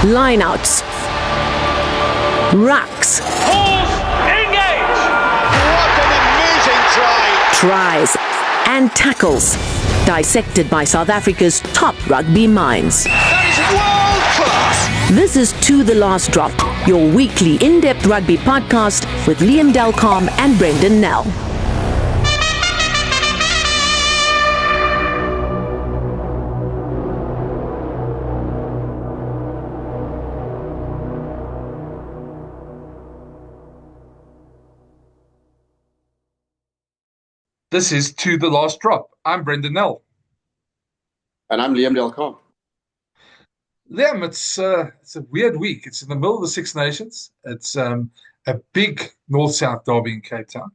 lineouts, rucks, engage! What an amazing try! tries, and tackles, dissected by South Africa's top rugby minds. That is world class! This is To The Last Drop, your weekly in-depth rugby podcast with Liam Delcom and Brenden Nell. This is To The Last Drop. I'm Brenden Nell. And I'm Liam Delcom. Liam, it's a weird week. It's in the middle of the Six Nations. It's a big North-South derby in Cape Town.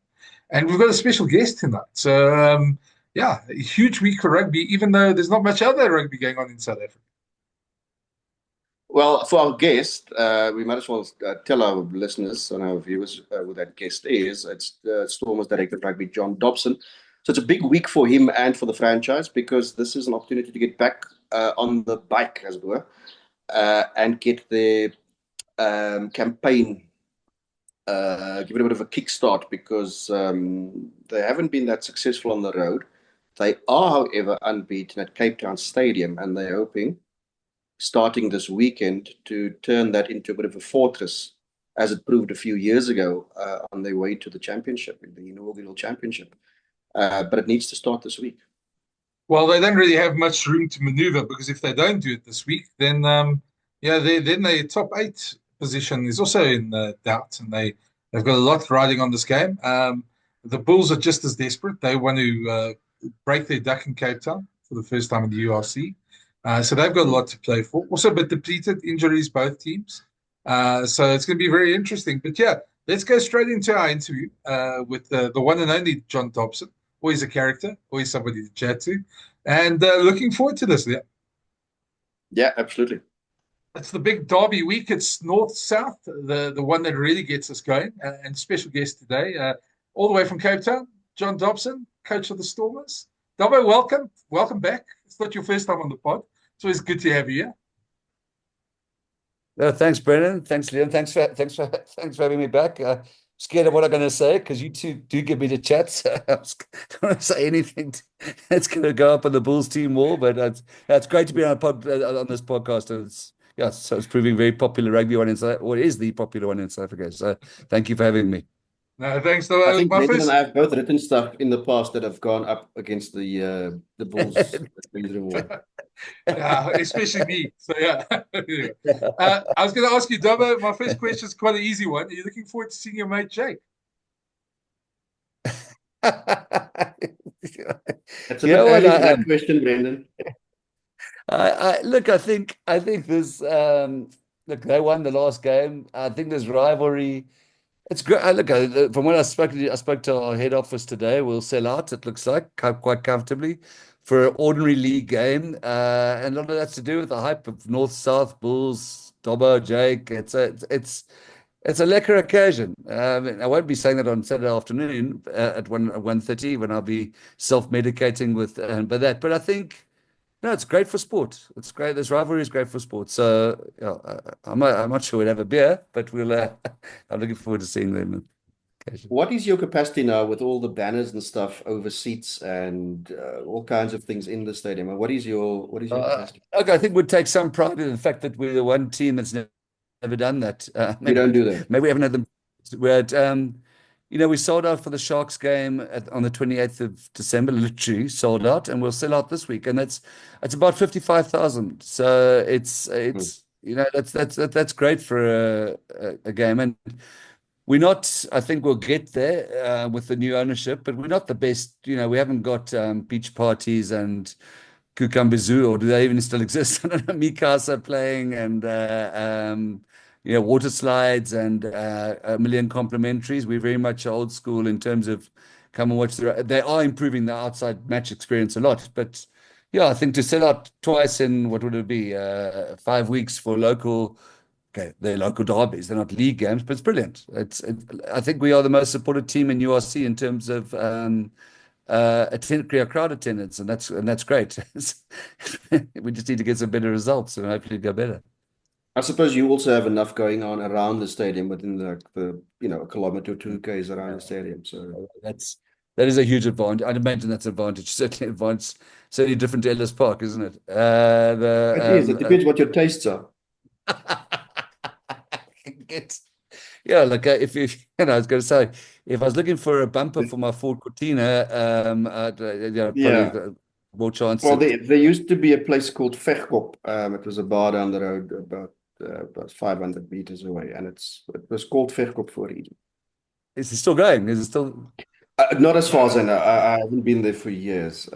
And we've got a special guest tonight. So, a huge week for rugby, even though there's not much other rugby going on in South Africa. Well, for our guest, we might as well tell our listeners and our viewers who that guest is. It's Stormers Director of Rugby, John Dobson. So it's a big week for him and for the franchise because this is an opportunity to get back on the bike, as it were, and get the campaign, give it a bit of a kickstart because they haven't been that successful on the road. They are, however, unbeaten at Cape Town Stadium, and they're hoping, starting this weekend, to turn that into a bit of a fortress, as it proved a few years ago on their way to the championship, the inaugural championship. But it needs to start this week. Well, they don't really have much room to maneuver because if they don't do it this week, then then their top 8 position is also in doubt, and they've got a lot riding on this game. The Bulls are just as desperate. They want to break their duck in Cape Town for the first time in the URC. So they've got a lot to play for. Also a bit depleted, injuries, both teams. So it's going to be very interesting. But yeah, let's go straight into our interview with the one and only John Dobson. Always a character, always somebody to chat to. And looking forward to this, yeah. Yeah, absolutely. It's the big derby week. It's North-South, the one that really gets us going. And special guest today, all the way from Cape Town, John Dobson, coach of the Stormers. Dobbo, welcome. Welcome back. It's not your first time on the pod. It's always good to have you here. Thanks, Brenden. Thanks, Liam. Thanks for having me back. Scared of what I'm going to say because you two do give me the chat. So I don't want to say anything that's going to go up on the Bulls team wall. But it's great to be on this podcast. And so it's proving very popular rugby one in South, or it is the popular one in South Africa. So thank you for having me. No, thanks. Though. I think Brenden and I have both written stuff in the past that have gone up against the Bulls. Especially me. So yeah. I was going to ask you, Dobbo. My first question is quite an easy one. Are you looking forward to seeing your mate Jake? That's a bit early for that question, Brenden. Look, I think there's look, they won the last game. I think there's rivalry. It's great. Look, from when I spoke to our head office today, we'll sell out. It looks like quite comfortably for an ordinary league game, and a lot of that's to do with the hype of North-South Bulls, Dobbo, Jake. It's a lekker occasion. I won't be saying that on Saturday afternoon at 1:30 when I'll be self-medicating with that. But I think. No, it's great for sport. It's great. This rivalry is great for sport. So I'm not sure we'll have a beer, but we'll. I'm looking forward to seeing them. What is your capacity now with all the banners and stuff over seats and all kinds of things in the stadium? What is your capacity? Okay, I think we'd take some pride in the fact that we're the one team that's never done that. We don't do that. Maybe we haven't had them. We're at. We sold out for the Sharks game on the 28th of December, literally sold out, and we'll sell out this week. And it's about 55,000. So it's that's great for a game. And we're not, I think we'll get there with the new ownership, but we're not the best. We haven't got beach parties and Kukambizu, or do they even still exist? I don't know, Mikasa playing and water slides and a million complimentaries. We're very much old school in terms of come and watch. They are improving the outside match experience a lot. But yeah, I think to sell out twice in, what would it be, 5 weeks for they're local derbies. They're not league games, but it's brilliant. I think we are the most supported team in URC in terms of crowd attendance, and that's great. We just need to get some better results and hopefully go better. I suppose you also have enough going on around the stadium within the a kilometer or 2 k's around the stadium. So that is a huge advantage. I'd imagine that's an advantage. Certainly advantage. Certainly different to Ellis Park, isn't it? it is. It depends what your tastes are. It's, yeah, like I was going to say, if I was looking for a bumper for my Ford Cortina, Yeah. probably more chance. Well, there used to be a place called Vegkop. It was a bar down the road about 500 meters away, and it was called Vegkop for a reason. Is it still going? Is it still? Not as far as I know. I haven't been there for years.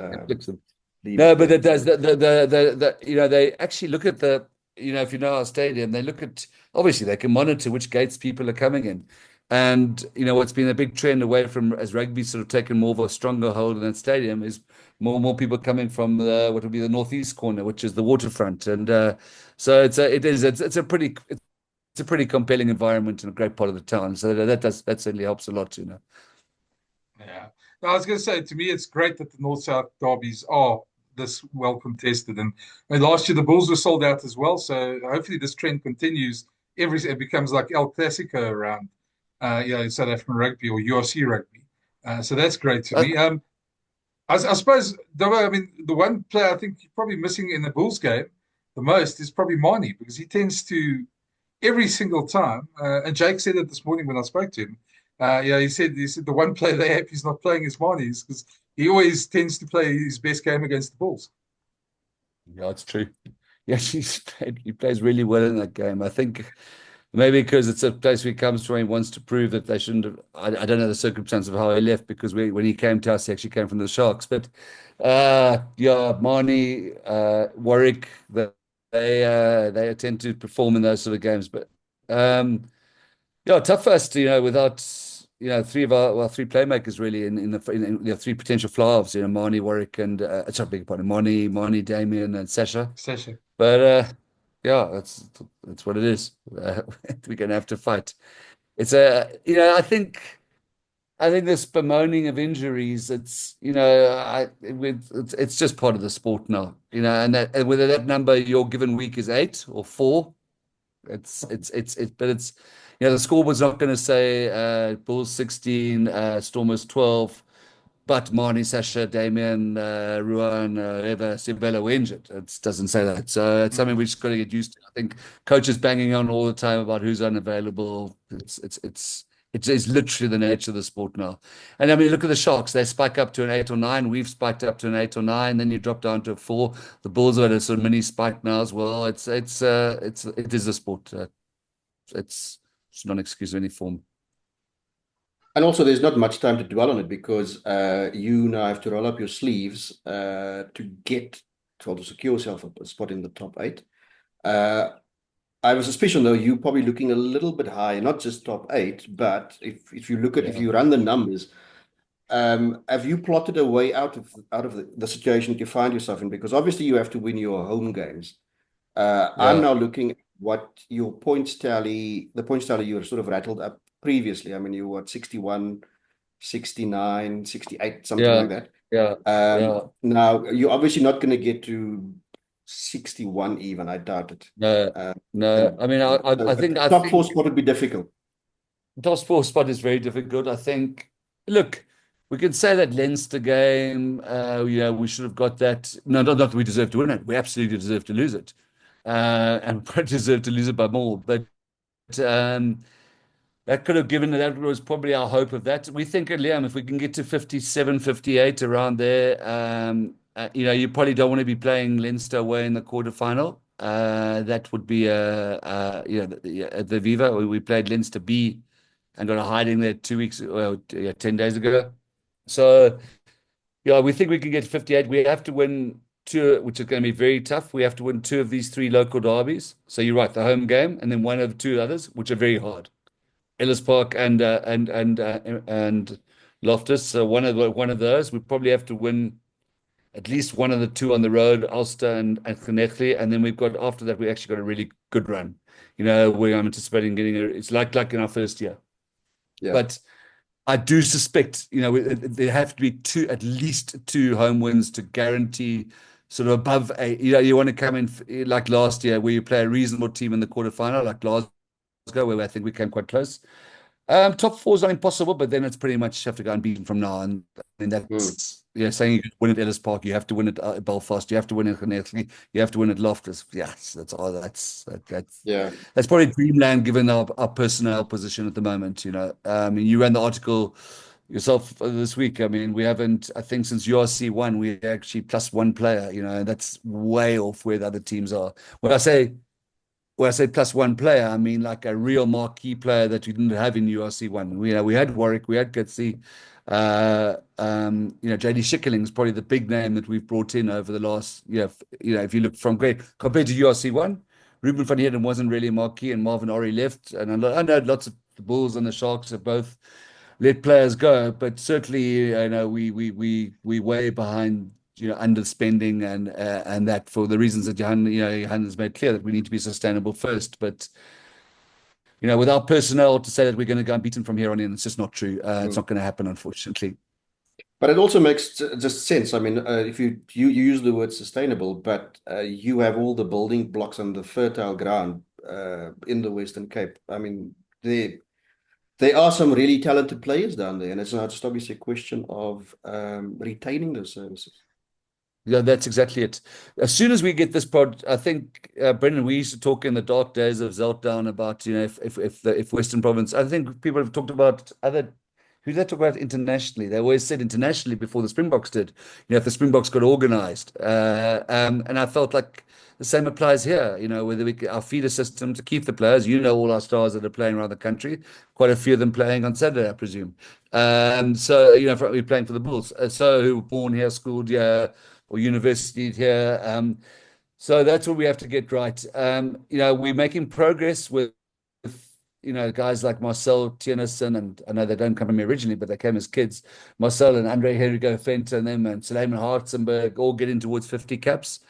No, but it does. They actually look at if you know our stadium, they look at, obviously they can monitor which gates people are coming in. And, what's been a big trend away from, as rugby sort of taken more of a stronger hold in that stadium, is more and more people coming from what would be the northeast corner, which is the waterfront. And so it's a pretty compelling environment and a great part of the town. So that certainly helps a lot, Yeah. No, I was going to say, to me, it's great that the North-South derbies are this well contested. And last year, the Bulls were sold out as well. So hopefully this trend continues. It becomes like El Clasico around, South African rugby or URC rugby. So that's great to me. I suppose, Davo, I mean, the one player I think you're probably missing in the Bulls game the most is probably Marnie, because he tends to, every single time, and Jake said it this morning when I spoke to him. He said the one player they have he's not playing is Marnie's, because he always tends to play his best game against the Bulls. Yeah, it's true. Yeah, he plays really well in that game. I think maybe because it's a place where he comes from, he wants to prove that they shouldn't have. I don't know the circumstance of how he left, because when he came to us, he actually came from the Sharks. But Marnie, Warwick, they tend to perform in those sort of games. But tough for us to, without three playmakers really in the three potential fly halves, Marnie, Warwick, and sorry, beg your pardon, Marnie, Damien, and Sasha. But that's what it is. We're gonna have to fight. It's I think this bemoaning of injuries, it's just part of the sport now, and whether that number your given week is 8 or 4, but the scoreboard's not going to say Bulls 16, Stormers 12, but Marnie, Sasha, Damien, Ruan, Eva, Sibella were injured. It doesn't say that. So it's something we just got to get used to. I think coaches banging on all the time about who's unavailable. It's literally the nature of the sport now. And I mean, look at the Sharks. They spike up to an 8 or 9. We've spiked up to an 8 or 9. Then you drop down to a 4. The Bulls are at a sort of mini spike now as well. It is a sport. It's not an excuse of any form. And also, there's not much time to dwell on it, because you now have to roll up your sleeves to secure yourself a spot in the top 8. I have a suspicion, though, you're probably looking a little bit high, not just top 8, but if you look at if you run the numbers, have you plotted a way out of the situation that you find yourself in? Because obviously you have to win your home games. I'm now looking at what your points tally, the points tally you were sort of rattled up previously. I mean, you were at 61, 69, 68, something like that. Now, you're obviously not going to get to 61 even. I doubt it. No. I mean, I think top 4 spot would be difficult. Top 4 spot is very difficult. I think, look, we can say that Leinster game, we should have got that. No, not that we deserve to win it. We absolutely deserve to lose it. And deserve to lose it by more. But that could have that was probably our hope of that. We think, Liam, if we can get to 57, 58 around there, you probably don't want to be playing Leinster away in the quarterfinal. That would be at the Viva. We played Leinster B and got a hiding there 10 days ago. So, we think we can get to 58. We have to win 2, which is going to be very tough. We have to win 2 of these 3 local derbies. So you're right, the home game, and then one of the 2 others, which are very hard. Ellis Park and Loftus. So one of those, we probably have to win at least one of the 2 on the road, Ulster and Llanelli, and then we've got, after that, we actually got a really good run. Where I'm anticipating getting it's like in our first year. Yeah. But I do suspect, there have to be at least 2 home wins to guarantee sort of above a, you want to come in like last year where you play a reasonable team in the quarterfinal, like Glasgow, where I think we came quite close. Top four is not impossible, but then it's pretty much you have to go unbeaten from now. And I mean, Mm. that's, saying you win at Ellis Park, you have to win at Belfast, you have to win at Connecticut, you have to win at Loftus. Yes, that's all. Yeah. That's probably dreamland given our personnel position at the moment. I mean, you ran the article yourself this week. I mean, we haven't, I think, since URC one, we actually plus one player. And that's way off where the other teams are. When I say plus one player, I mean like a real marquee player that we didn't have in URC one. We had Warwick, we had Gitsy, JD Schickerling is probably the big name that we've brought in over the last, if you look from great compared to URC one, Ruben van Heerden wasn't really a marquee, and Marvin Ori left, and I know lots of the Bulls and the Sharks have both let players go, but certainly, we way behind, underspending and that for the reasons that Johan has made clear that we need to be sustainable first. But with our personnel to say that we're going to go unbeaten from here on in, it's just not true. It's not going to happen, unfortunately. But it also makes just sense. I mean, if you use the word sustainable, but you have all the building blocks and the fertile ground in the Western Cape. I mean, there are some really talented players down there, and it's not just obviously a question of retaining those services. Yeah, that's exactly it. As soon as we get this pod, I think Brenden, we used to talk in the dark days of Zeltdown about if Western Province. I think people have talked about who they talk about internationally. They always said internationally before the Springboks did. If the Springboks got organised, and I felt like the same applies here. Whether our feeder system to keep the players. All our stars that are playing around the country. Quite a few of them playing on Saturday, I presume. So we're playing for the Bulls. So who were born here, schooled here, or university here. So that's what we have to get right. We're making progress with guys like Marcel Tiernison, and I know they don't come from me originally, but they came as kids. Marcel and Andre Henrico Fent and them and Suleiman Hartzenberg all getting towards 50 caps,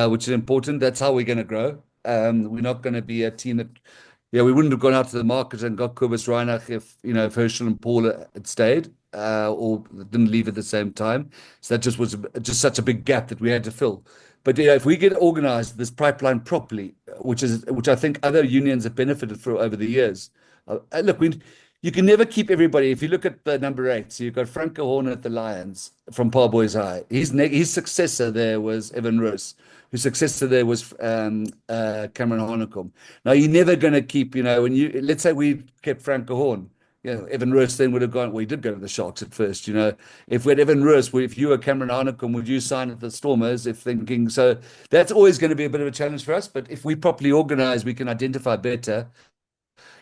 which is important. That's how we're going to grow. We're not going to be a team that, we wouldn't have gone out to the market and got Kobus Reinach if Herschel and Paul had stayed or didn't leave at the same time. So that just was just such a big gap that we had to fill. But if we get organised this pipeline properly, which I think other unions have benefited from over the years. Look, you can never keep everybody. If you look at the number 8, so you've got Franco Horn at the Lions from Parboys High. His successor there was Evan Roos. Whose successor there was Cameron Hanekom. Now you're never going to keep. Let's say we kept Franco Horn. Evan Roos then would have gone. Well, he did go to the Sharks at first. If we had Evan Roos, if you were Cameron Hanekom, would you sign at the Stormers? If thinking so, that's always going to be a bit of a challenge for us. But if we properly organise, we can identify better.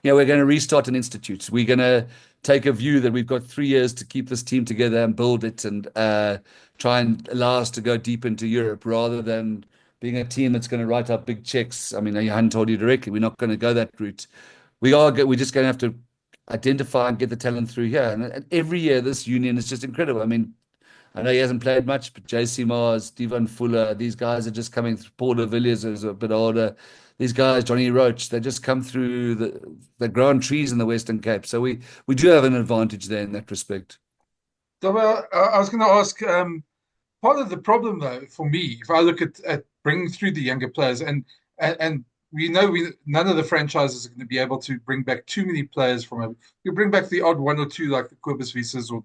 We're going to restart an institute. We're going to take a view that we've got 3 years to keep this team together and build it and try and allow us to go deep into Europe rather than being a team that's going to write up big checks. I mean, I hadn't told you directly, we're not going to go that route. We're just going to have to identify and get the talent through here. And every year, this union is just incredible. I mean, I know he hasn't played much, but JC Mars, Devon Fuller, these guys are just coming through. Paul de Villiers is a bit older. These guys, Johnny Roach, they just come through the ground trees in the Western Cape. So we do have an advantage there in that respect. So, I was going to ask, part of the problem, though, for me, if I look at bringing through the younger players, and we know none of the franchises are going to be able to bring back too many players from it. You bring back the odd one or two, like the Kobus Visas or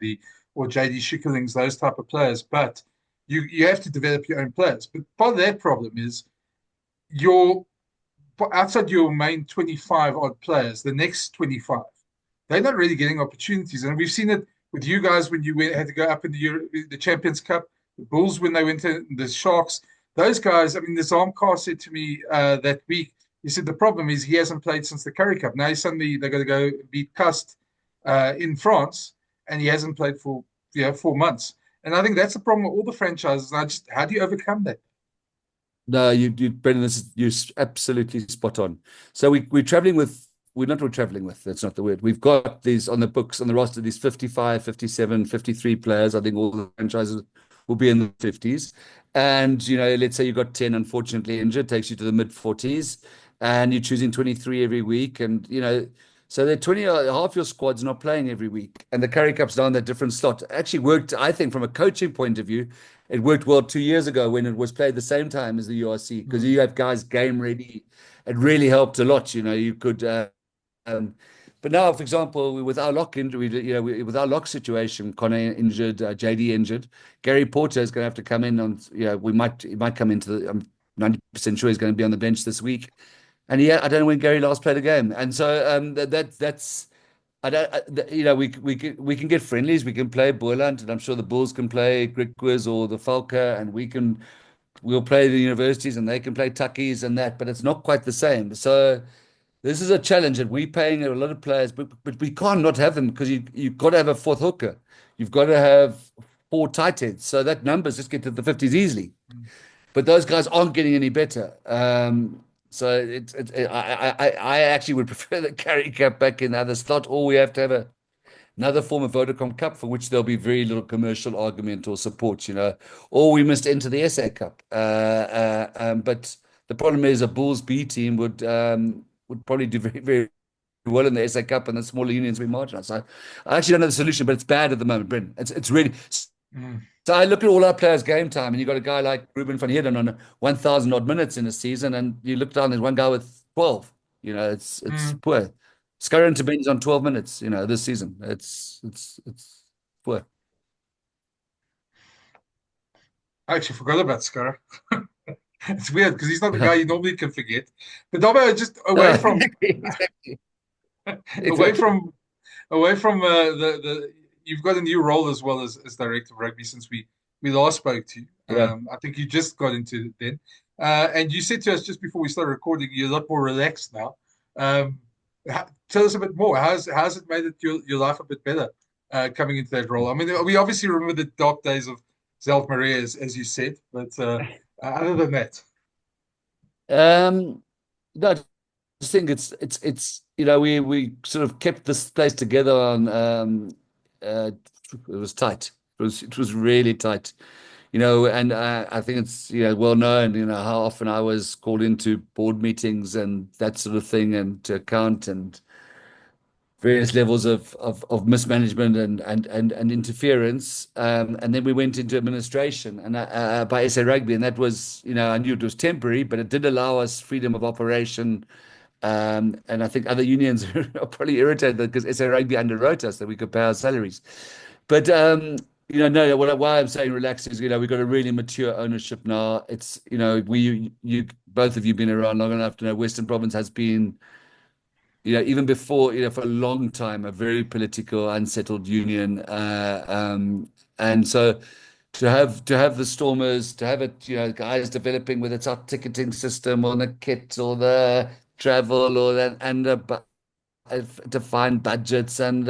JD Schickerlings, those type of players, but you have to develop your own players. But part of that problem is outside your main 25 odd players, the next 25, they're not really getting opportunities. And we've seen it with you guys when you had to go up in the Champions Cup, the Bulls when they went to the Sharks. Those guys, I mean, the Zamkar said to me that week, he said the problem is he hasn't played since the Currie Cup. Now suddenly they're going to go beat Cust in France, and he hasn't played for 4 months. And I think that's the problem with all the franchises. How do you overcome that? No, Brenden, you're absolutely spot on. So we're traveling with, we're not traveling with, that's not the word. We've got these on the books, on the roster, these 55, 57, 53 players. I think all the franchises will be in the 50s. And, let's say you've got 10, unfortunately, injured, takes you to the mid 40s, and you're choosing 23 every week. And, So they're 20, half your squad's not playing every week. And the Currie Cup's down that different slot. It actually worked, I think, from a coaching point of view. It worked well 2 years ago when it was played the same time as the URC because you have guys game ready. It really helped a lot. You could, um, but now, for example, with our lock injury, with our lock situation, Connor injured, JD injured, Gary Porter is going to have to come in on, he might come into I'm 90% sure he's going to be on the bench this week. And I don't know when Gary last played a game. And so that's I don't we can get friendlies, we can play Boerland, and I'm sure the Bulls can play Griquas or the Falca, and we'll play the universities and they can play Tuckies and that, but it's not quite the same. So this is a challenge that we're paying a lot of players, but we can't not have them because you've got to have a fourth hooker. You've got to have four tight heads. So that numbers just get to the 50s easily. But those guys aren't getting any better. So I actually would prefer the Currie Cup back in the other slot, or we have to have another form of Vodacom Cup for which there'll be very little commercial argument or support, or we must enter the SA Cup. But the problem is a Bulls B team would probably do very, very well in the SA Cup, and the smaller unions will be marginalised. So I actually don't know the solution, but it's bad at the moment, Brenden. It's really. So I look at all our players' game time, and you've got a guy like Ruben van Heerden on 1,000 odd minutes in a season, and you look down, there's one guy with 12. It's poor. Scurry and Tabini's on 12 minutes, this season. It's poor. I actually forgot about Scar. It's weird because he's not the guy you normally can forget. But Dobbo, just away from exactly. away from the you've got a new role as well as director of rugby since we last spoke to you. Yeah. I think you just got into it then, and you said to us just before we started recording, you're a lot more relaxed now. Tell us a bit more. How's it made your life a bit better coming into that role? I mean, we obviously remember the dark days of Zelf Maria, as you said, but other than that, No, I just think it's we sort of kept this place together on it was tight. It was really tight. And I think it's well known how often I was called into board meetings and that sort of thing, and to account and various levels of mismanagement and interference. And then we went into administration and by SA Rugby, and that was I knew it was temporary, but it did allow us freedom of operation. And I think other unions are probably irritated because SA Rugby underwrote us that we could pay our salaries. But no, why I'm saying relax is, we've got a really mature ownership now. It's, you both of you been around long enough to know Western Province has been, even before, for a long time, a very political, unsettled union. And so to have the Stormers, to have it, guys developing with its out ticketing system or the kit or the travel or that, and defined budgets and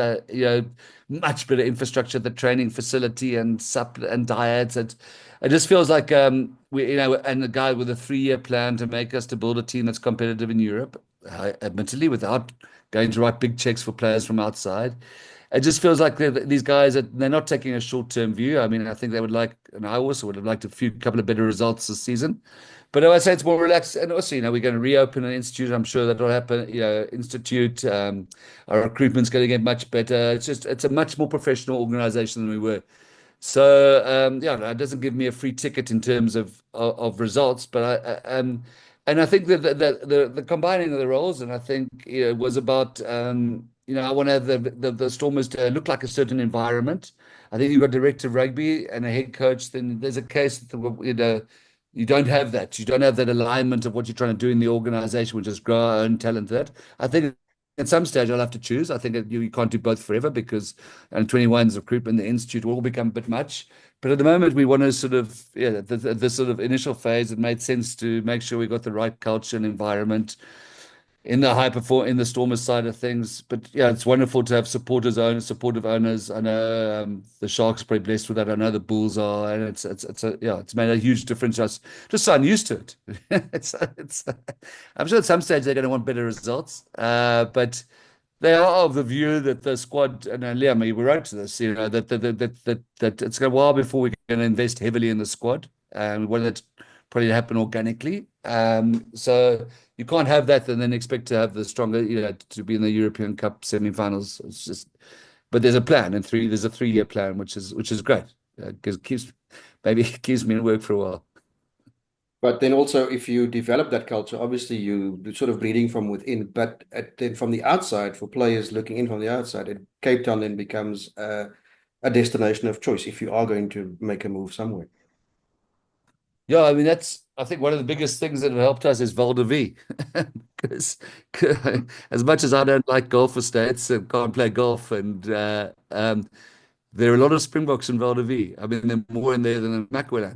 much better infrastructure, the training facility and diets. It just feels like we and the guy with a 3-year plan to make us to build a team that's competitive in Europe, admittedly without going to write big checks for players from outside. It just feels like these guys they're not taking a short-term view. I mean, I think they would like, and I also would have liked a couple of better results this season. But I would say it's more relaxed. And also, we're going to reopen an institute. I'm sure that'll happen. Institute, our recruitment's going to get much better. It's a much more professional organization than we were. So, it doesn't give me a free ticket in terms of results. But I think that the combining of the roles, and I think was about, I want to have the Stormers to look like a certain environment. I think you've got director of rugby and a head coach. Then there's a case that you don't have that. You don't have that alignment of what you're trying to do in the organization, which is grow our own talent. I think at some stage I'll have to choose. I think you can't do both forever because 21's recruitment, the institute will all become a bit much. But at the moment, we want to sort of, this sort of initial phase, it made sense to make sure we got the right culture and environment in the Stormers side of things. But it's wonderful to have supportive owners. I know the Sharks are pretty blessed with that. I know the Bulls are, and it's made a huge difference to us. Just so unused to it. I'm sure at some stage they're going to want better results, but they are of the view that the squad, and Liam, we wrote to this, that it's going a while before we're going to invest heavily in the squad, and we want it probably to happen organically. So you can't have that and then expect to have the stronger, to be in the European Cup semi-finals. It's just, but there's a plan, and there's a 3-year plan, which is great because maybe it keeps me in work for a while. But then also, if you develop that culture, obviously you're sort of breeding from within. But then from the outside, for players looking in from the outside, Cape Town then becomes a destination of choice if you are going to make a move somewhere. Yeah, I mean I think one of the biggest things that have helped us is Val de Vie. Because as much as I don't like golf estates and can't play golf, and there are a lot of Springboks in Val de Vie. I mean, they're more in there than in Macquarie,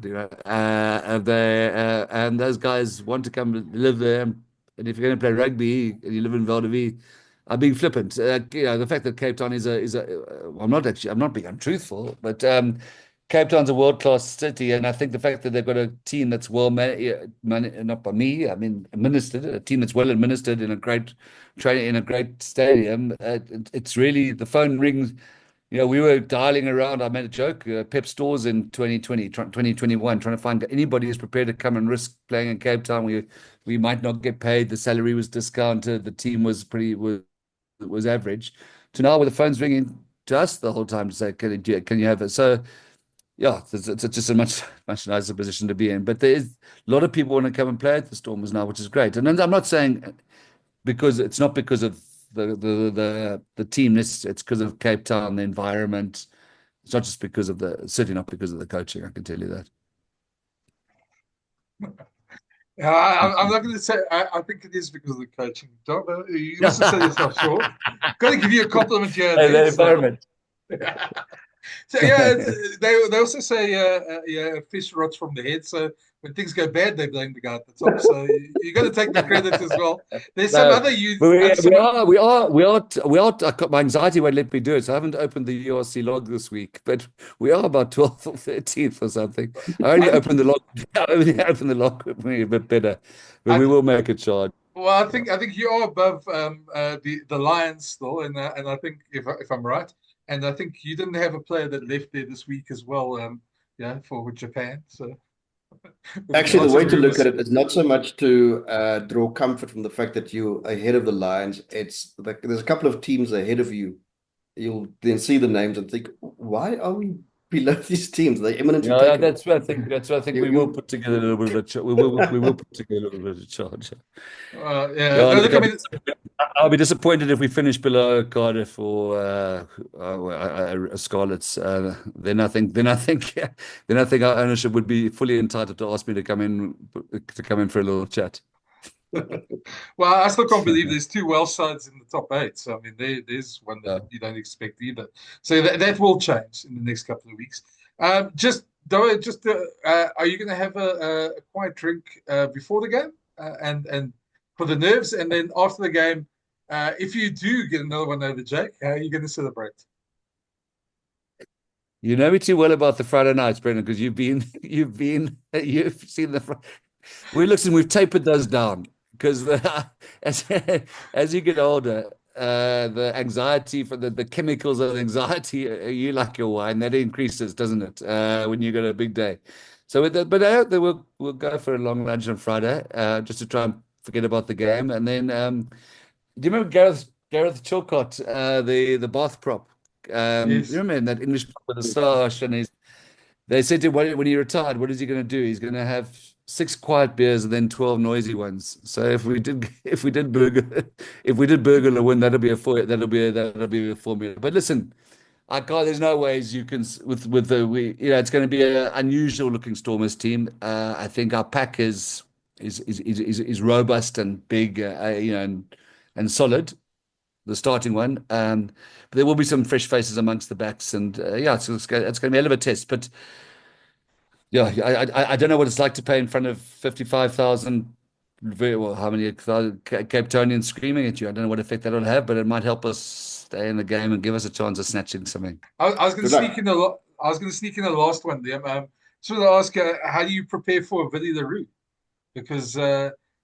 and those guys want to come live there. And if you're going to play rugby and you live in Val de Vie, I'm being flippant. The fact that Cape Town I'm not being untruthful, but Cape Town's a world-class city, and I think the fact that they've got a team that's well managed, not by me, I mean administered, a team that's well administered in a great training in a great stadium. It's really the phone rings. We were dialing around. I made a joke, Pep Stores in 2020, 2021, trying to find anybody who's prepared to come and risk playing in Cape Town. We might not get paid. The salary was discounted. The team was average. To now, with the phones ringing to us the whole time to say, can you have it? So, yeah, it's just a much nicer position to be in. But there is a lot of people want to come and play at the Stormers now, which is great. And I'm not saying it's not because of the team. It's because of Cape Town, the environment. It's not just certainly not because of the coaching. I can tell you that. I'm not going to say. I think it is because of the coaching. You must have said yourself short. Got to give you a compliment here. The environment. So yeah, they also say fish rots from the head. So when things go bad, they blame the guy at the top. So you got to take the credit as well. There's some other youth. We are. My anxiety won't let me do it. So I haven't opened the URC log this week, but we are about 12th or 13th or something. I only opened the log. I only opened the log with me a bit better, but we will make a charge. Well, I think you are above the Lions still, and I think if I'm right. And I think you didn't have a player that left there this week as well, for Japan. So actually, the way to look at it is not so much to draw comfort from the fact that you're ahead of the Lions. It's like there's a couple of teams ahead of you. You'll then see the names and think, why are we below these teams? They're eminently taken. That's what I think. We will put together a little bit of a charge. We will put together a little bit of a charge. I'll be disappointed if we finish below Cardiff or Scarlets. Then I think our ownership would be fully entitled to ask me to come in for a little chat. Well, I still can't believe there's 2 Welsh sides in the top 8. So I mean, there's one that you don't expect either. So that will change in the next couple of weeks. Are you going to have a quiet drink before the game and for the nerves, and then after the game, if you do get another one over, Jake, how are you going to celebrate? You know me too well about the Friday nights, Brenden, because you've seen the. We've tapered those down because as you get older, the anxiety for the chemicals of anxiety, you like your wine, that increases, doesn't it? When you got a big day. So, but I hope that we'll go for a long lunch on Friday, just to try and forget about the game. And then, do you remember Gareth Chilcott, the bath prop? Yes. You remember that English prop with the stash, and they said to him when he retired, what is he going to do? He's going to have 6 quiet beers and then 12 noisy ones. So if we did burgle a win, that'll be a formula. But listen, there's no ways you can it's going to be an unusual looking Stormers team. I think our pack is robust and big, and solid. The starting one, but there will be some fresh faces amongst the backs, and it's going to be a hell of a test. But yeah, I don't know what it's like to play in front of 55,000. How many Cape Townians screaming at you? I don't know what effect that'll have, but it might help us stay in the game and give us a chance of snatching something. I was going to sneak in a last one there. Just want to ask, how do you prepare for Willie le Roux? Because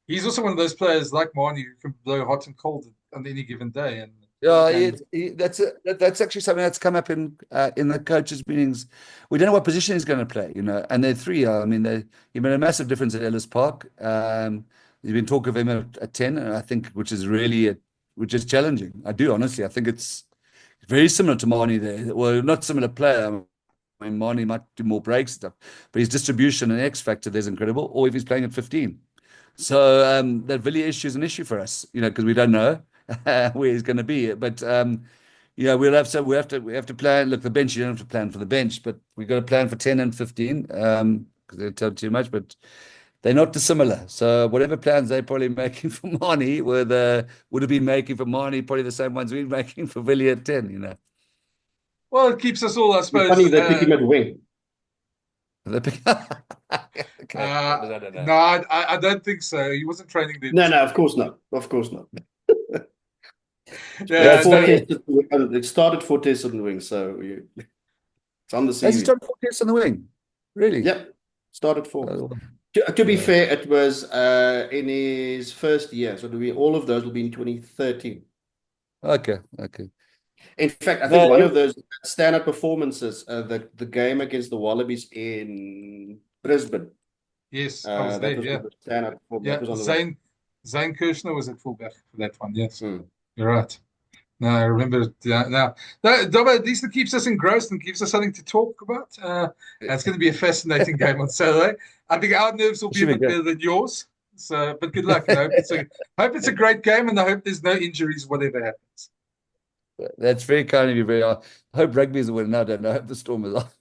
he's also one of those players like Marnie who can blow hot and cold on any given day. And that's actually something that's come up in the coaches' meetings. We don't know what position he's going to play, and they're 3. I mean, he made a massive difference at Ellis Park. There's been talk of him at 10, and I think which is challenging. I do honestly. I think it's very similar to Marnie there. Well, not similar player. I mean, Marnie might do more breaks and stuff, but his distribution and X factor there's incredible. Or if he's playing at 15, so that Villiers issue is an issue for us, because we don't know where he's going to be. But we have to plan. Look, the bench, you don't have to plan for the bench, but we've got to plan for 10 and 15 because they tell too much. But they're not dissimilar. So whatever plans they're probably making for Marnie would have been making for Marnie probably the same ones we're making for Villiers at 10. Well, it keeps us all, I suppose. Funny they pick him at wing. Okay. No, I don't think so. He wasn't training there. No, of course not. Of course not. Yeah, It started 4 tests on the wing, so it's on the Has he CV. started 4 tests on the wing? Really? Yep, started 4. Oh, To be fair, it was in his first year, so all of those will be in 2013. okay. In fact, I think one of those standout performances, the game against the Wallabies in Brisbane. Yes, I was there. Yeah, the standout performance. yeah. That was on the Zane Kirshner was at fullback for that one. Yes, Mm. You're right. No, I remember it now. Dobbo, at least it keeps us engrossed and gives us something to talk about. And it's going to be a fascinating game on Saturday. I think our nerves will be a bit better than yours. So, but good luck. I hope it's a great game, and I hope there's no injuries, whatever happens. That's very kind of you. I hope rugby's a winner. I don't know. I hope the Storm is off.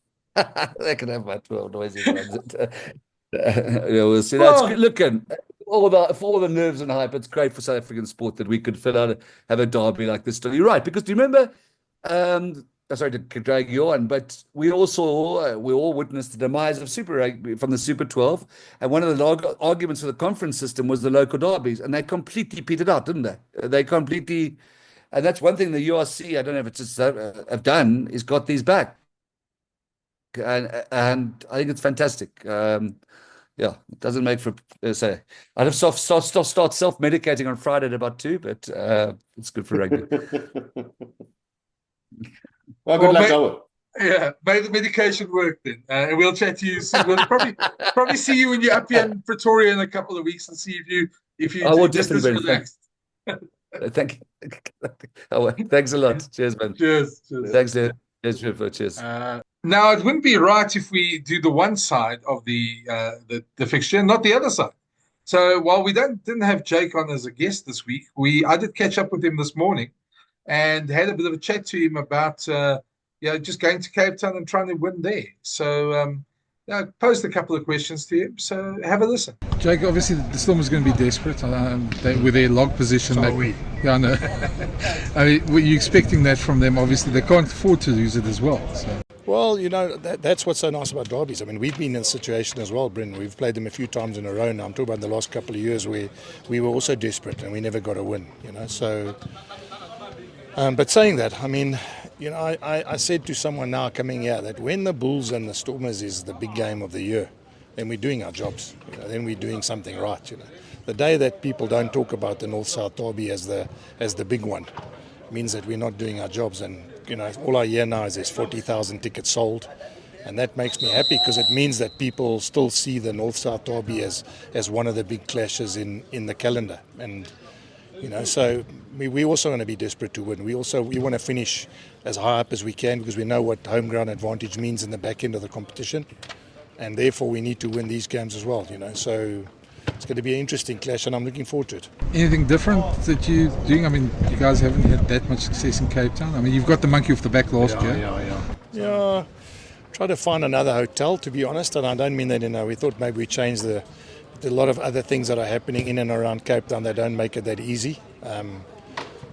They can have my 12 noisy ones. We'll see. That's good looking. For all the nerves and hype, it's great for South African sport that we could have a derby like this. You're right, because do you remember? Sorry to drag you on, but we all witnessed the demise of Super Rugby from the Super 12, and one of the arguments for the conference system was the local derbies, and they completely petered out, didn't they? They completely, and that's one thing the URC, I don't know if it's just have done, is got these back, and I think it's fantastic. Yeah, it doesn't make for say. I'd have start self-medicating on Friday at about 2, but it's good for rugby. Well, good luck, Owen. Yeah, may the medication work then. And we'll chat to you soon. We'll probably see you when you're up here in Pretoria in a couple of weeks and see if you I will just as definitely. relaxed. Thank you. Thanks a lot. Cheers, man. Cheers. Thanks, cheers. Now, it wouldn't be right if we do the one side of the fixture and not the other side. So while we didn't have Jake on as a guest this week, I did catch up with him this morning and had a bit of a chat to him about just going to Cape Town and trying to win there. So I posed a couple of questions to him. So have a listen. Jake, obviously the Storm is going to be desperate with their log position. Yeah, I know. I mean, were you expecting that from them? Obviously, they can't afford to lose it as well. So. Well, that's what's so nice about derbies. I mean, we've been in a situation as well, Brenden. We've played them a few times in a row now. I'm talking about the last couple of years where we were also desperate and we never got a win, So, but saying that, I mean, I said to someone now coming here that when the Bulls and the Stormers is the big game of the year, then we're doing our jobs. Then we're doing something right. The day that people don't talk about the North-South derby as the big one means that we're not doing our jobs. And all I hear now is there's 40,000 tickets sold, and that makes me happy because it means that people still see the North-South derby as one of the big clashes in the calendar. And so we also want to be desperate to win. We want to finish as high up as we can because we know what home ground advantage means in the back end of the competition, and therefore we need to win these games as well. So it's going to be an interesting clash, and I'm looking forward to it. Anything different that you're doing? I mean, you guys haven't had that much success in Cape Town. I mean, you've got the monkey off the back last year. Yeah. Try to find another hotel, to be honest, and I don't mean that we thought maybe we changed a lot of other things that are happening in and around Cape Town that don't make it that easy. And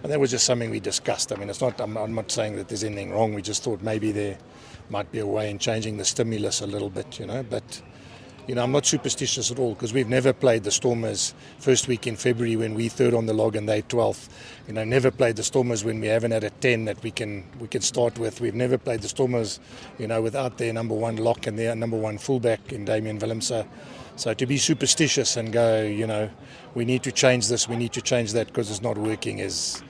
that was just something we discussed. I mean, I'm not saying that there's anything wrong. We just thought maybe there might be a way in changing the stimulus a little bit, But I'm not superstitious at all because we've never played the Stormers first week in February when we third on the log and they 12th. Never played the Stormers when we haven't had a 10 that we can start with. We've never played the Stormers, without their number one lock and their number one fullback in Damian Willemse. So to be superstitious and go, we need to change this, we need to change that because it's not working is,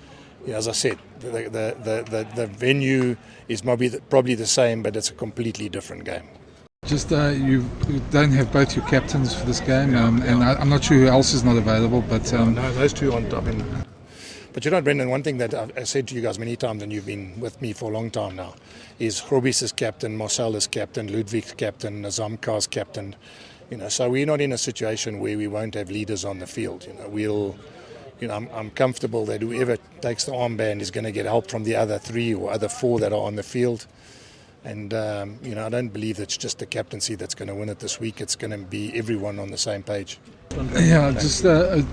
as I said, the venue is probably the same, but it's a completely different game. Just you don't have both your captains for this game, and I'm not sure who else is not available, but no, those two on top. But you know, Brendan, one thing that I've said to you guys many times, and you've been with me for a long time now, is Robis is captain, Marcel is captain, Ludwig's captain, Nazamka's captain. You know, so we're not in a situation where we won't have leaders on the field. I'm comfortable that whoever takes the armband is going to get help from the other three or other four that are on the field. And, I don't believe it's just the captaincy that's going to win it this week. It's going to be everyone on the same page. Yeah, just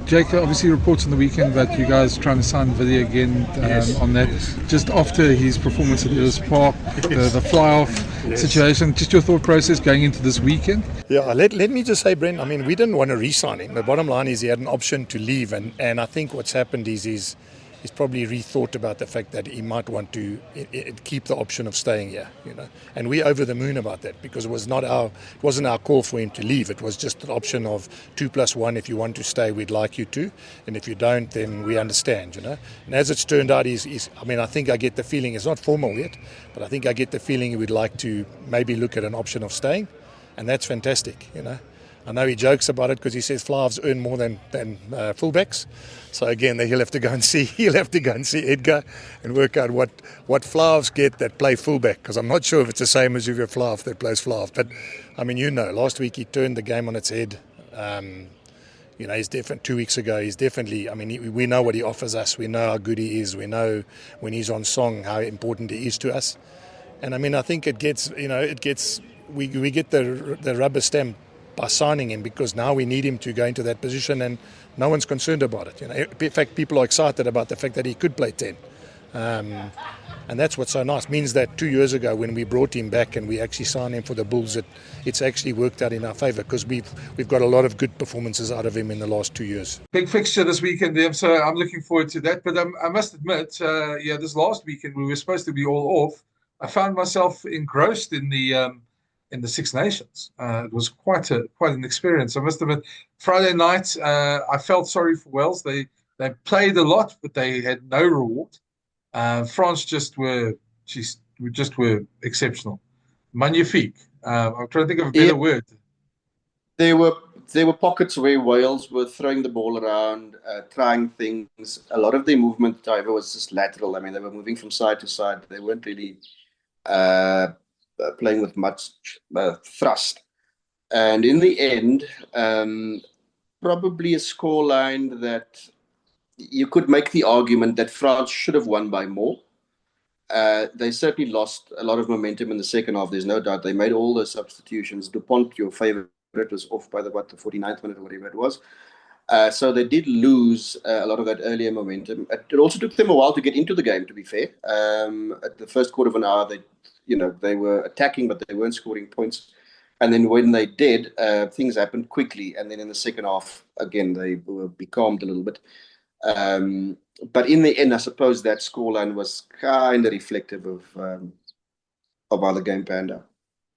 Jake obviously reports on the weekend that you guys trying to sign Vidya again on that. Just after his performance at Ellis Park, the fly-off situation, just your thought process going into this weekend? Yeah, let me just say, Brent, I mean, we didn't want to re-sign him. The bottom line is he had an option to leave, and I think what's happened is he's probably rethought about the fact that he might want to keep the option of staying here, And we're over the moon about that because it wasn't our call for him to leave. It was just an option of 2+1. If you want to stay, we'd like you to, and if you don't, then we understand, And as it's turned out, I think I get the feeling it's not formal yet, but I think I get the feeling he would like to maybe look at an option of staying, and that's fantastic, I know he jokes about it because he says fly-halves earn more than fullbacks. So again, he'll have to go and see Edgar and work out what fly-halves get that play fullback. Because I'm not sure if it's the same as if you're a fly-half that plays fly-half. But I mean, last week he turned the game on its head. He's different. 2 weeks ago, he's definitely. We know what he offers us. We know how good he is. We know when he's on song how important he is to us. And I think it gets. We get the rubber stamp by signing him because now we need him to go into that position and no one's concerned about it. In fact, people are excited about the fact that he could play 10. And that's what's so nice. It means that 2 years ago when we brought him back and we actually signed him for the Bulls, it's actually worked out in our favour because we've got a lot of good performances out of him in the last 2 years. Big fixture this weekend, so I'm looking forward to that. But I must admit, this last weekend we were supposed to be all off. I found myself engrossed in the Six Nations. It was quite an experience. I must admit, Friday night, I felt sorry for Wales. They played a lot, but they had no reward. France just were exceptional, magnifique. I'm trying to think of a better word. There were pockets where Wales were throwing the ball around, trying things. A lot of their movement, however, was just lateral. They were moving from side to side. They weren't really playing with much thrust. And in the end, probably a scoreline that you could make the argument that France should have won by more. They certainly lost a lot of momentum in the second half, there's no doubt. They made all the substitutions. Dupont, your favourite, was off by the 49th minute or whatever it was. So they did lose a lot of that earlier momentum. It also took them a while to get into the game, to be fair. At the first quarter of an hour, they were attacking, but they weren't scoring points. And then when they did, things happened quickly. And then in the second half, again, they were becalmed a little bit. But in the end, I suppose that scoreline was kind of reflective of how the game panned out.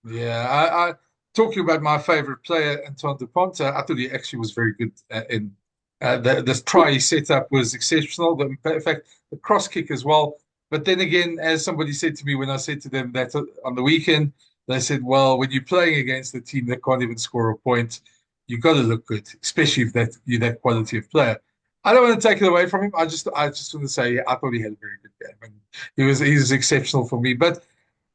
Yeah, I talking about my favourite player, Antoine Dupont, I thought he actually was very good in the try he set up was exceptional. In fact, the cross kick as well. But then again, as somebody said to me when I said to them that on the weekend, they said, well, when you're playing against a team that can't even score a point, you've got to look good, especially if you're that quality of player. I don't want to take it away from him. I just want to say I thought he had a very good game. And he was exceptional for me. But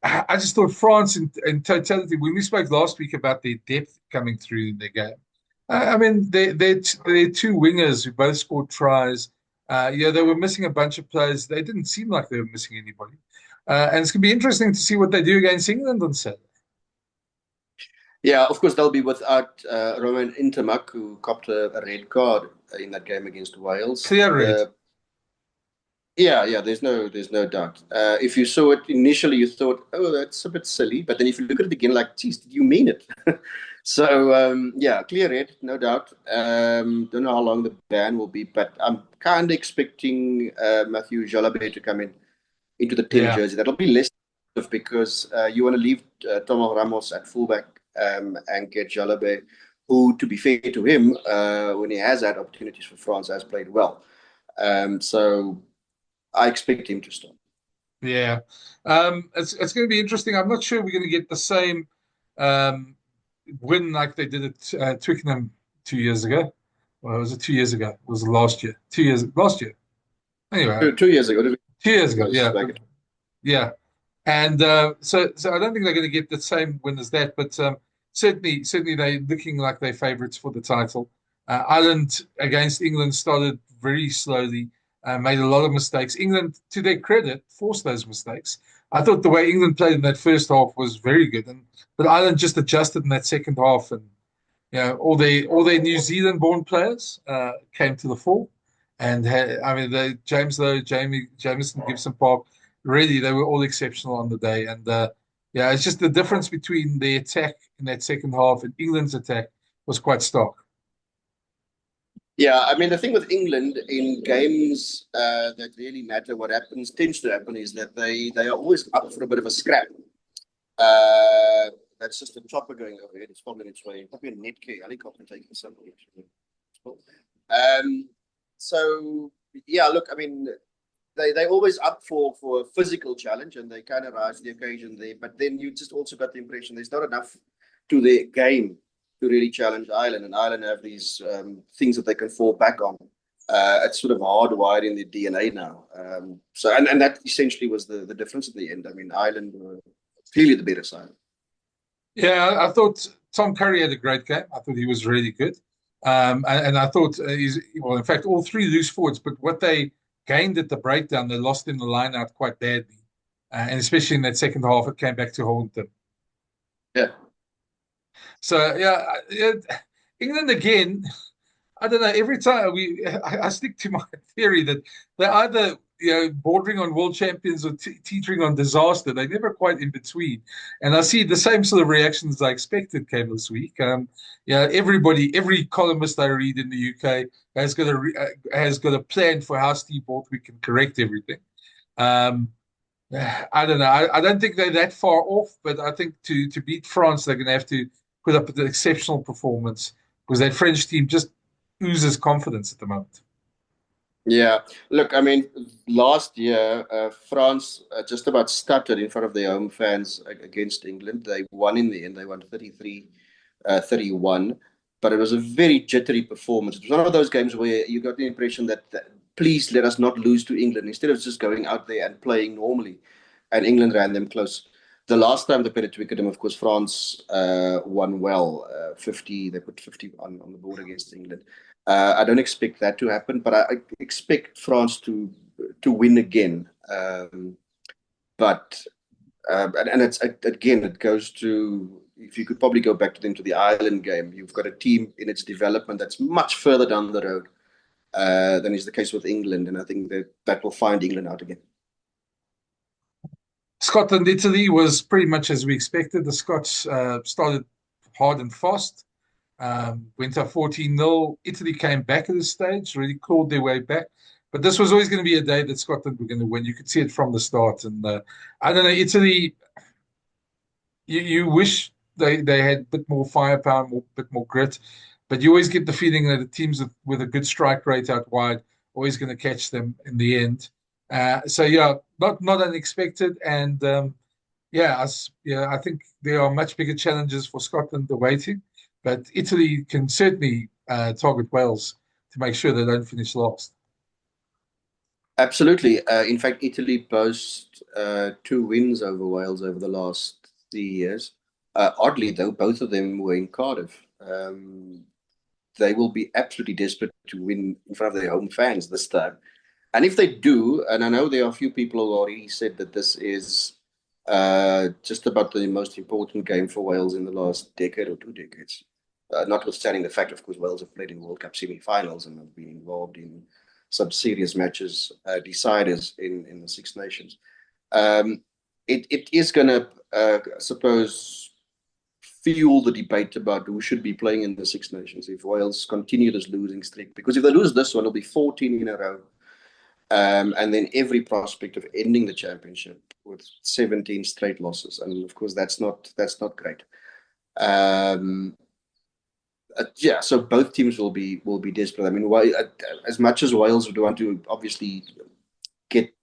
I just thought France in totality, when we spoke last week about their depth coming through in their game, they're two wingers who both scored tries. They were missing a bunch of players. They didn't seem like they were missing anybody. And it's going to be interesting to see what they do against England on Saturday. Yeah, of course, they'll be without Romain Intermac, who copped a red card in that game against Wales. Clear red. Yeah, there's no doubt. If you saw it initially, you thought, oh, that's a bit silly. But then if you look at it again, like, geez, did you mean it? So, clear red, no doubt. Don't know how long the ban will be, but I'm kind of expecting Mathieu Jalabert to come into the 10 jersey. That'll be less because you want to leave Tomo Ramos at fullback and get Jalabert, who, to be fair to him, when he has had opportunities for France, has played well. So I expect him to start. Yeah. It's going to be interesting. I'm not sure we're going to get the same win like they did at Twickenham 2 years ago. Well, was it 2 years ago? It was last year. Last year. Anyway, 2 years ago. 2 years ago, Was yeah. back Yeah. And so I don't think they're going to get the same win as that, but certainly they're looking like they're favourites for the title. Ireland against England started very slowly, made a lot of mistakes. England, to their credit, forced those mistakes. I thought the way England played in that first half was very good, but Ireland just adjusted in that second half, and all their New Zealand-born players came to the fore, and I mean, James Lowe, Jamieson, Gibson Park, really they were all exceptional on the day, and yeah, it's just the difference between the attack in that second half and England's attack was quite stark. Yeah, I mean, the thing with England in games that really matter, what tends to happen is that they are always up for a bit of a scrap. That's just a chopper going over here. It's probably on its way. Probably a Netcare helicopter taking something. So, yeah, look, I mean, they're always up for a physical challenge, and they kind of rise to the occasion there. But then you just also got the impression there's not enough to their game to really challenge Ireland, and Ireland have these things that they can fall back on. It's sort of hardwired in their DNA now. So that essentially was the difference in the end. I mean, Ireland were clearly the better side. Yeah, I thought Tom Curry had a great game. I thought he was really good. And I thought in fact, all three loose forwards, but what they gained at the breakdown, they lost in the line out quite badly. And especially in that second half, it came back to haunt them. Yeah. So, yeah, England again, I don't know, every time I stick to my theory that they're either bordering on world champions or teetering on disaster. They're never quite in between. And I see the same sort of reactions I expected came this week. Every columnist I read in the UK has got a plan for how Steve Borthwick can correct everything. I don't know. I don't think they're that far off, but I think to beat France, they're going to have to put up an exceptional performance because that French team just oozes confidence at the moment. Yeah, look, I mean, last year, France just about stuttered in front of their home fans against England. They won in the end. They won 33-31. But it was a very jittery performance. It was one of those games where you got the impression that please let us not lose to England, instead of just going out there and playing normally. And England ran them close. The last time they played at Twickenham, of course, France won well. 50, they put 50 on the board against England. I don't expect that to happen, but I expect France to win again. And it's again, it goes to, if you could probably go back to the Ireland game, you've got a team in its development that's much further down the road than is the case with England, and I think that will find England out again. Scotland, Italy was pretty much as we expected. The Scots started hard and fast. Went up 14-0. Italy came back at this stage, really clawed their way back. But this was always going to be a day that Scotland were going to win. You could see it from the start. And I don't know, Italy, you wish they had a bit more firepower, a bit more grit. But you always get the feeling that the teams with a good strike rate out wide always going to catch them in the end. So, yeah, not unexpected. And, I think there are much bigger challenges for Scotland awaiting. But Italy can certainly target Wales to make sure they don't finish last. Absolutely. In fact, Italy boasts 2 wins over Wales over the last 3 years. Oddly, though, both of them were in Cardiff. They will be absolutely desperate to win in front of their home fans this time. And if they do, and I know there are a few people who already said that this is just about the most important game for Wales in the last decade or 2 decades. Notwithstanding the fact, of course, Wales have played in World Cup semi-finals and have been involved in some serious matches, deciders in the Six Nations. It is going to, I suppose, fuel the debate about who should be playing in the Six Nations if Wales continue this losing streak. Because if they lose this one, it'll be 14 in a row. And then every prospect of ending the championship with 17 straight losses. And of course, that's not great. So both teams will be desperate. I mean, as much as Wales would want to obviously get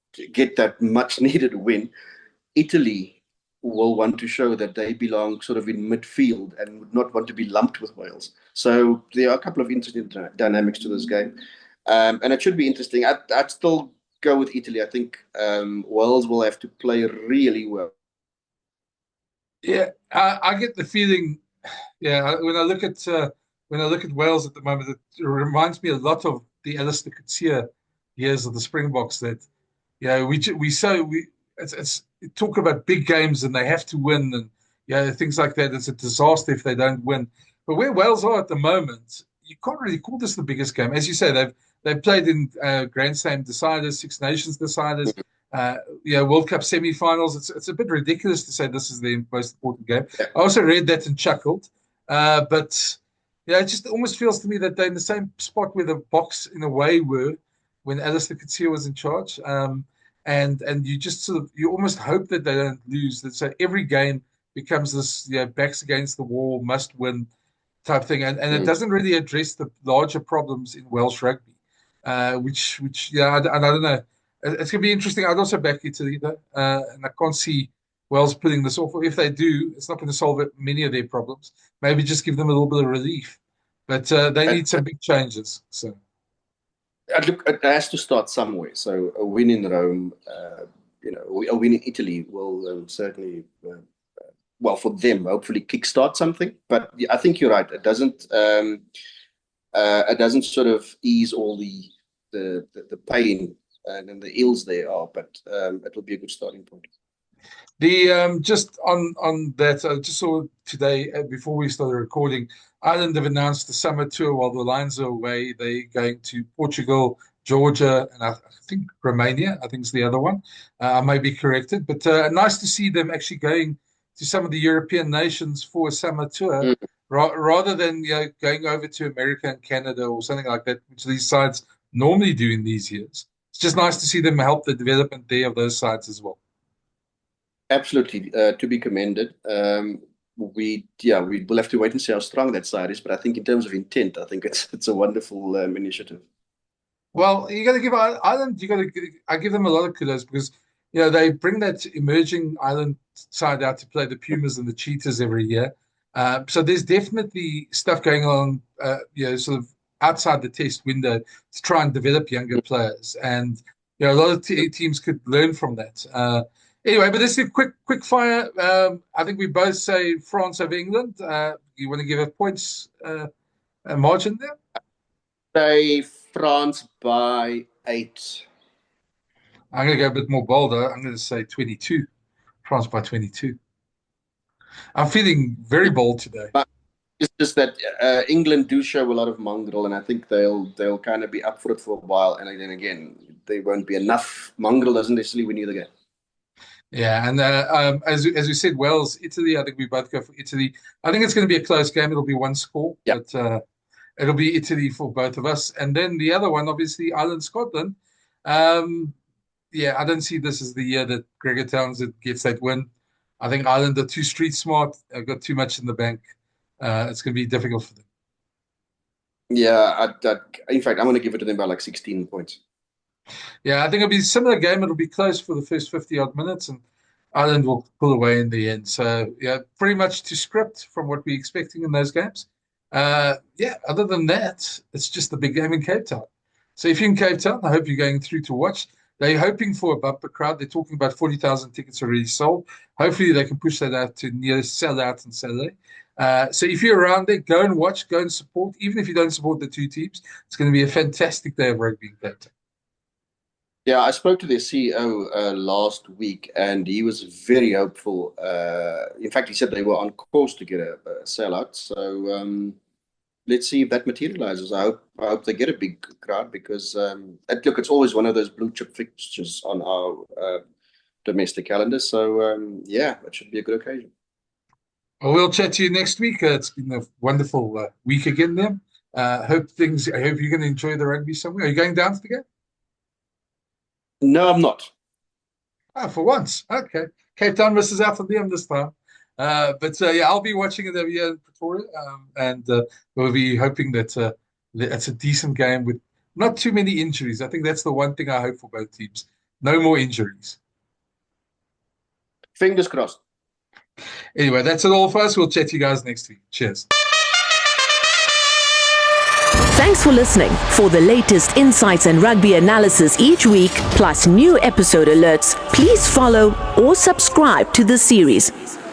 that much needed win, Italy will want to show that they belong sort of in midfield and would not want to be lumped with Wales. So there are a couple of interesting dynamics to this game. And it should be interesting. I'd still go with Italy. I think Wales will have to play really well. Yeah, I get the feeling. Yeah, when I look at Wales at the moment, it reminds me a lot of the Alistair Coetzee years of the Springboks. That we it's talk about big games and they have to win, and things like that. It's a disaster if they don't win. But where Wales are at the moment, you can't really call this the biggest game. As you say, they've played in Grand Slam deciders, Six Nations deciders, World Cup semi-finals. It's a bit ridiculous to say this is the most important game. I also read that and chuckled, but it just almost feels to me that they're in the same spot where the Boks in a way were when Alistair Coetzee was in charge. And you just you almost hope that they don't lose. That so every game becomes this backs against the wall, must win type thing, and it doesn't really address the larger problems in Welsh rugby, which I don't know. It's going to be interesting. I'd also back Italy though, and I can't see Wales putting this off. If they do, it's not going to solve many of their problems. Maybe just give them a little bit of relief, but they need some big changes. So. Look, it has to start somewhere. So a win in Rome, a win in Italy will certainly, for them, hopefully kickstart something. But I think you're right. It doesn't sort of ease all the pain and the ills there are, but it will be a good starting point. The just on that, I just saw today before we started recording, Ireland have announced the summer tour while the Lions are away. They're going to Portugal, Georgia, and I think Romania. I think is the other one. I may be corrected, but nice to see them actually going to some of the European nations for a summer tour, rather than going over to America and Canada or something like that, which these sides normally do in these years. It's just nice to see them help the development there of those sides as well. Absolutely, to be commended. We will have to wait and see how strong that side is. But I think in terms of intent, I think it's a wonderful initiative. Well, you got to give Ireland. I give them a lot of kudos because they bring that emerging Ireland side out to play the Pumas and the Cheetahs every year. So there's definitely stuff going on. Sort of outside the test window to try and develop younger players, and a lot of teams could learn from that. Anyway, but let's do quick fire. I think we both say France over England. You want to give a points margin there? Say France by 8. I'm going to go a bit more bolder. I'm going to say 22. France by 22. I'm feeling very bold today. But it's just that England do show a lot of mongrel, and I think they'll kind of be up for it for a while. And then again, there won't be enough. Mongrel doesn't necessarily win you the game. Yeah, and as we said, Wales, Italy, I think we both go for Italy. I think it's going to be a close game. It'll be one score, but it'll be Italy for both of us. And then the other one, obviously, Ireland, Scotland. I don't see this as the year that Gregor Townsend gets that win. I think Ireland are too street smart. They've got too much in the bank. It's going to be difficult for them. Yeah, in fact, I'm going to give it to them by like 16 points. Yeah, I think it'll be a similar game. It'll be close for the first 50-odd minutes, and Ireland will pull away in the end. So, pretty much to script from what we're expecting in those games. Other than that, it's just the big game in Cape Town. So if you're in Cape Town, I hope you're going through to watch. They're hoping for a bumper crowd. They're talking about 40,000 tickets already sold. Hopefully they can push that out to near sell out on Saturday. So if you're around there, go and watch, go and support. Even if you don't support the two teams, it's going to be a fantastic day of rugby in Cape Town. Yeah, I spoke to their CEO last week, and he was very hopeful. In fact, he said they were on course to get a sellout. So let's see if that materializes. I hope they get a big crowd because, it's always one of those blue chip fixtures on our domestic calendar. So, it should be a good occasion. Well, we'll chat to you next week. It's been a wonderful week again there. I hope you're going to enjoy the rugby somewhere. Are you going down to the game? No, I'm not. For once. Okay. Cape Town versus out for them this time. I'll be watching it over here in Pretoria. And we'll be hoping that it's a decent game with not too many injuries. I think that's the one thing I hope for both teams. No more injuries. Fingers crossed. Anyway, that's it all for us. We'll chat to you guys next week. Cheers. Thanks for listening. For the latest insights and rugby analysis each week, plus new episode alerts, please follow or subscribe to the series.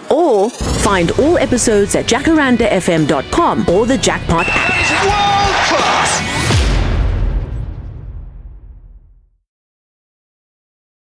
Or find all episodes at jacarandafm.com or the Jackpot app. That is world class.